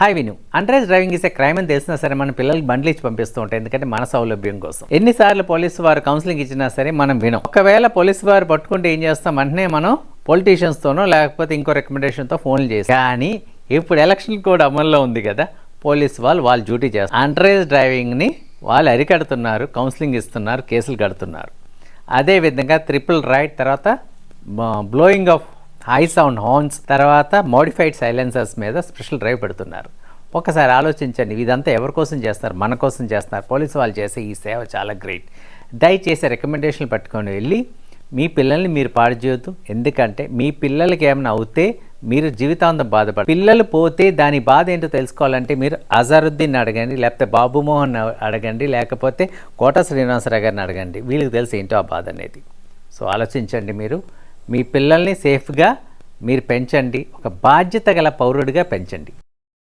Hi విను, under driving is a crime అని తెలిసినా సరే మన పిల్లలకి బండ్లు ఇచ్చి పంపిస్తూ ఉంటాయి, ఎందుకంటే మన సౌలభ్యం కోసం. ఎన్నిసార్లు పోలీసు వారు కౌన్సిలింగ్ ఇచ్చినా సరే మనం వినం. ఒకవేళ పోలీసు వారు పట్టుకుంటే ఏం చేస్తాం, వెంటనే మనం పొలిటీషియన్స్తోనో లేకపోతే ఇంకో రికమెండేషన్తో ఫోన్లు చేస్తాం. కానీ ఇప్పుడు ఎలక్షన్ కోడ్ అమల్లో ఉంది కదా, పోలీసు వాళ్ళ డ్యూటీ చేస్తారు. అండర్ డ్రైవింగ్ని వాళ్ళు అరికడుతున్నారు, కౌన్సిలింగ్ ఇస్తున్నారు, కేసులు కడుతున్నారు. అదేవిధంగా ట్రిపుల్ రైడ్, తర్వాత blowing of high sound horns, తర్వాత మోడిఫైడ్ సైలెన్సర్స్ మీద స్పెషల్ డ్రైవ్ పెడుతున్నారు. ఒకసారి ఆలోచించండి, ఇదంతా ఎవరి కోసం చేస్తారు? మన కోసం చేస్తున్నారు. పోలీసు వాళ్ళు చేసే ఈ సేవ చాలా గ్రేట్. దయచేసి రికమెండేషన్లు పట్టుకొని వెళ్ళి మీ పిల్లల్ని మీరు పాడు చేయొద్దు. ఎందుకంటే మీ పిల్లలకి ఏమైనా అవుతే మీరు జీవితాంతం బాధపడతారు. పిల్లలు పోతే దాని బాధ ఏంటో తెలుసుకోవాలంటే మీరు అజరుద్దీన్ అడగండి, లేకపోతే బాబుమోహన్ అడగండి, లేకపోతే కోట శ్రీనివాసరావు గారిని అడగండి. వీళ్ళకి తెలిసి ఏంటో ఆ బాధ అనేది. సో ఆలోచించండి, మీరు మీ పిల్లల్ని సేఫ్గా మీరు పెంచండి, ఒక బాధ్యత గల పౌరుడిగా పెంచండి.